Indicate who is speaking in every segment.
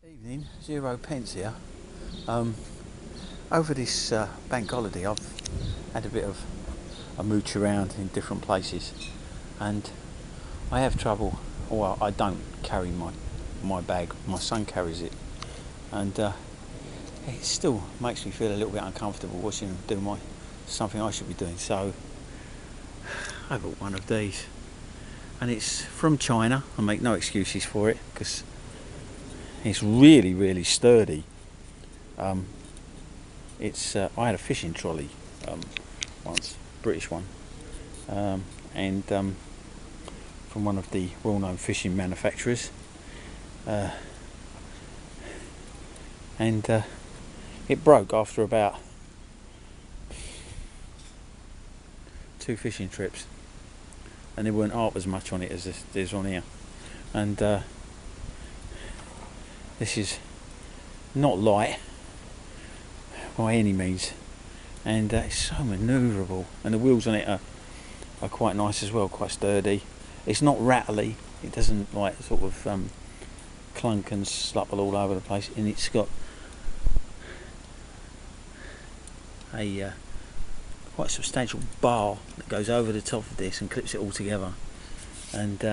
Speaker 1: Evening, 0 pence here. Over this bank holiday I've had a bit of a mooch around in different places, and I have trouble. Well, I don't carry my bag, my son carries it, and it still makes me feel a little bit uncomfortable watching him do something I should be doing. So I got one of these, and it's from China. I make no excuses for it because it's really sturdy. I had a fishing trolley once, British one, and from one of the well-known fishing manufacturers, and it broke after about 2 fishing trips, and there weren't half as much on it as there's on here, and this is not light by any means, and it's so manoeuvrable, and the wheels on it are quite nice as well, quite sturdy. It's not rattly, it doesn't like sort of clunk and slupple all over the place, and it's got a quite substantial bar that goes over the top of this and clips it all together, and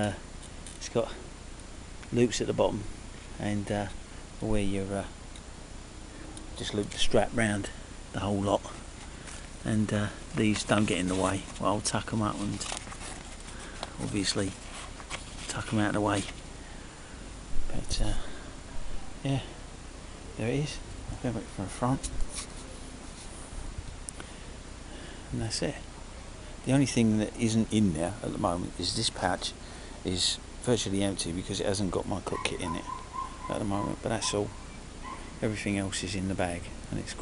Speaker 1: it's got loops at the bottom, and where you just loop the strap round the whole lot, and these don't get in the way. Well, I'll tuck them up and obviously tuck them out of the way, but yeah, there it is. I'll grab it from the front, and that's it. The only thing that isn't in there at the moment is this pouch is virtually empty because it hasn't got my cook kit in it at the moment, but that's all. Everything else is in the bag, and it is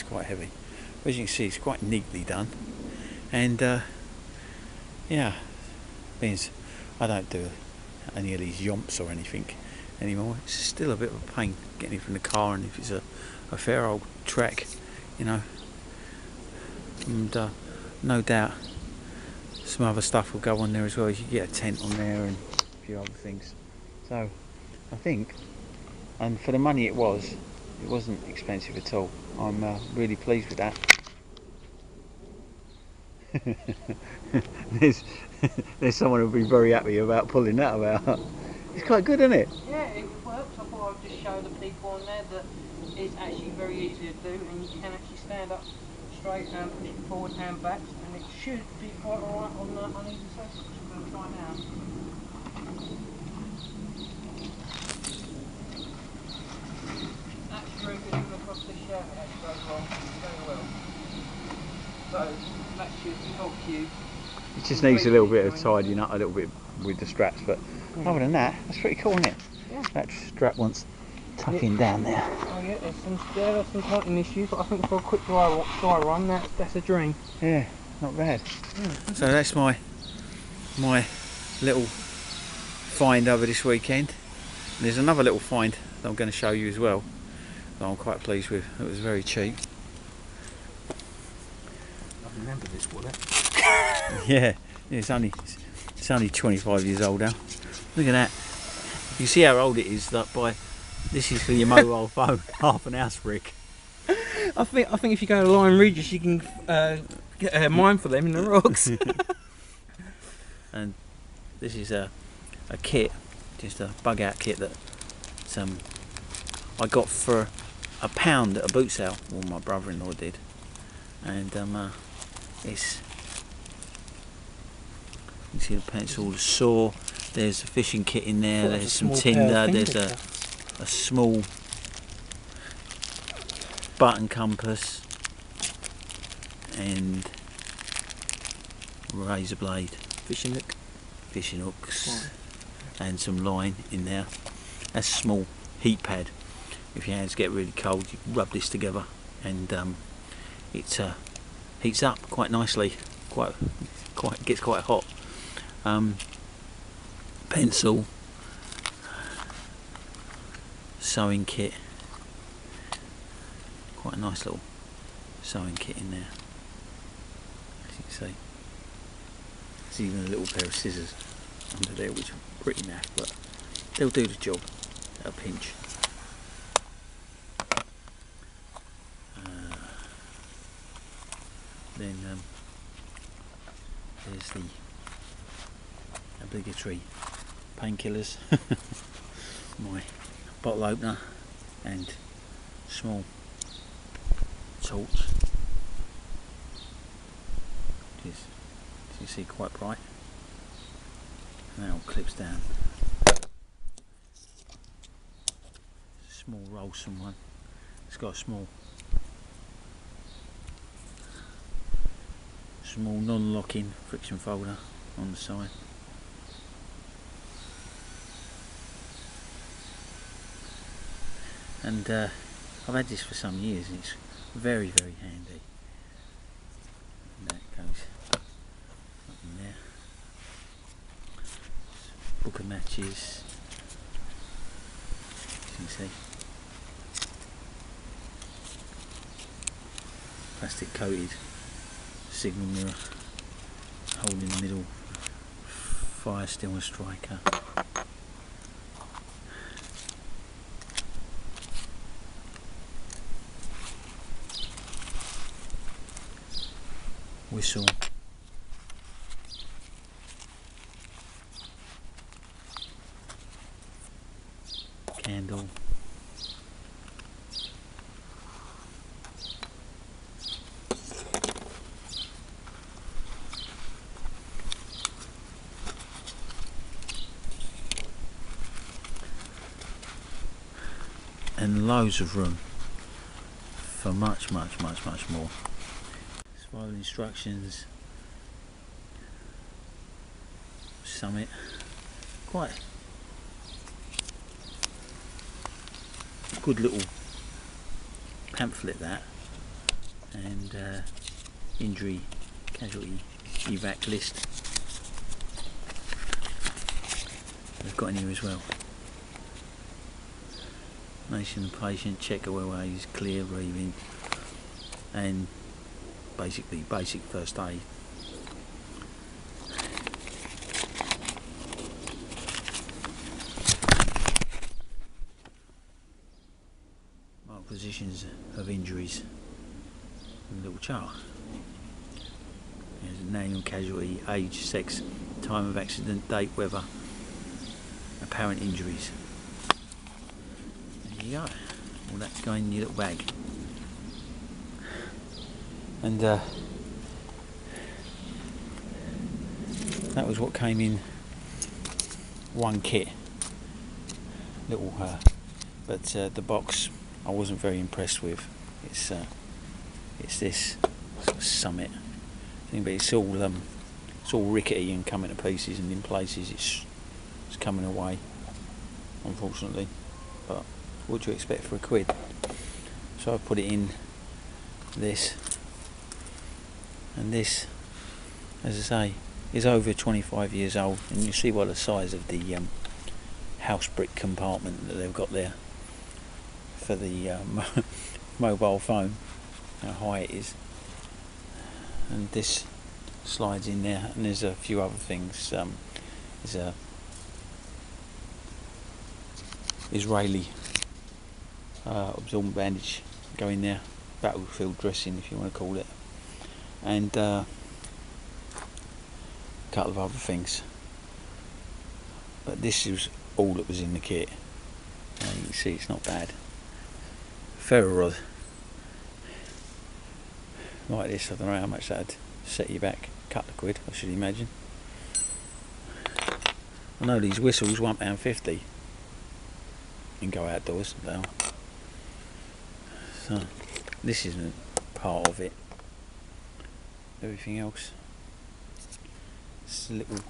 Speaker 1: quite heavy. As you can see, it's quite neatly done, and yeah, means I don't do any of these yomps or anything anymore. It's still a bit of a pain getting it from the car, and if it's a fair old trek, you know, and no doubt some other stuff will go on there as well. You can get a tent on there and a few other things. So I think, and for the money it wasn't expensive at all. I'm really pleased with that. there's someone who'll be very happy about pulling that about. It's quite good, isn't it?
Speaker 2: Yeah, it works. I thought I'd just show the people on there that it's actually very easy to do, and you can actually stand up straight and push it forward and back, and it should be quite alright on either side. So I'm going to try now. That's very good even across the shell. It actually goes along very well. So that should help you.
Speaker 1: It just needs a little bit of tidying up a little bit with the straps, but other than that, that's pretty cool, isn't it?
Speaker 2: Yeah.
Speaker 1: That strap wants tucking down there.
Speaker 2: Oh yeah, there's some tightening issues, but I think for a quick dry run, that's a dream.
Speaker 1: Yeah, not bad.
Speaker 2: Yeah.
Speaker 1: So that's my little find over this weekend. There's another little find that I'm going to show you as well that I'm quite pleased with. It was very cheap.
Speaker 2: I remember this wallet.
Speaker 1: Yeah, it's only 25 years old now. Look at that. You see how old it is. That this is for your mobile phone. Half an house brick.
Speaker 2: I think if you go to Lyme Regis, you can get a mine for them in the rocks.
Speaker 1: And this is a kit, just a bug out kit that I got for £1 at a boot sale. Well, my brother-in-law did, and it's, you see the pencil, the saw. There's a fishing kit in there. There's some tinder. There's a small button compass and razor blade, fishing hooks, and some line in there. That's a small heat pad. If your hands get really cold, you can rub this together, and it heats up quite nicely. Gets quite hot. Pencil, sewing kit, quite a nice little sewing kit in there, as you can see. There's even a little pair of scissors under there, which are pretty naff, but they'll do the job at a pinch. then there's the obligatory painkillers, my bottle opener and small torch, which is, as you see, quite bright, and that all clips down. Small Rolson one. It's got a small non-locking friction folder on the side. And I've had this for some years and it's very, very handy. And that goes up in there. Book of matches, as you can see. Plastic coated signal mirror, hole in the middle, Firesteel striker. Whistle. Candle. And loads of room for much more. Survival instructions, Summit, quite good little pamphlet that, and injury, casualty, evac list they've got in here as well. Nation of patient, check airways, clear breathing, and basically basic first aid. Mark positions of injuries in the little chart. There's name and casualty, age, sex, time of accident, date, weather, apparent injuries. There you go. All that's going in your little bag. And that was what came in one kit. Little, but the box I wasn't very impressed with. It's this sort of Summit thing, but it's all rickety and coming to pieces, and in places it's coming away, unfortunately. But what do you expect for £1? So I put it in this. And this, as I say, is over 25 years old, and you see by the size of the house brick compartment that they've got there for the mobile phone, how high it is. And this slides in there, and there's a few other things. There's a Israeli absorbent bandage going there, battlefield dressing if you want to call it, and a couple of other things. But this is all that was in the kit. You can see it's not bad. Ferro rod like this, I don't know how much that'd set you back. A couple of quid, I should imagine. I know these whistles £1.50 and go outdoors now. So this isn't part of it. Everything else, it's a little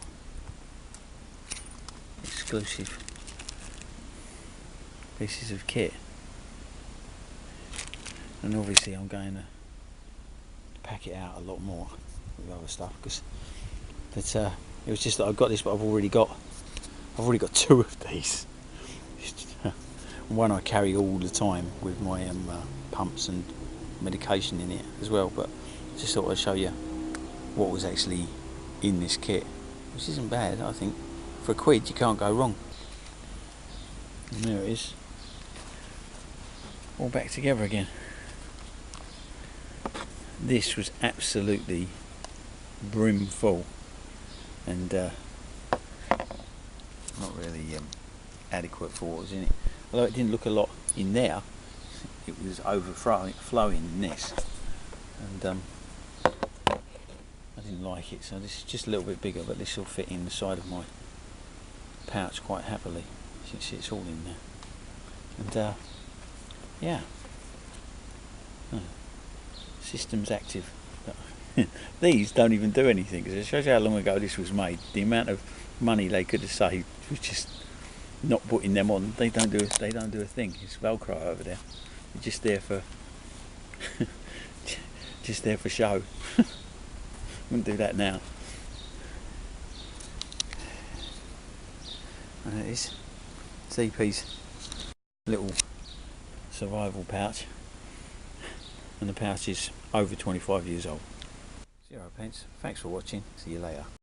Speaker 1: exclusive pieces of kit, and obviously I'm going to pack it out a lot more with other stuff, because it was just that I got this, but I've already got 2 of these. One I carry all the time with my pumps and medication in it as well, but just thought I'd show you what was actually in this kit, which isn't bad. I think for £1 you can't go wrong. And there it is, all back together again. this was absolutely brim full, and not really adequate for what was in it. Although it didn't look a lot in there, it was overflowing in this, and I didn't like it, so this is just a little bit bigger, but this will fit in the side of my pouch quite happily. You can see it's all in there, and yeah, system's active. These don't even do anything, because it shows you how long ago this was made. The amount of money they could have saved was just not putting them on. They don't do a thing. It's Velcro over there. It's just there for just there for show. Wouldn't do that now. And it is CP's little survival pouch, and the pouch is over 25 years old. 0 pence. Thanks for watching. See you later.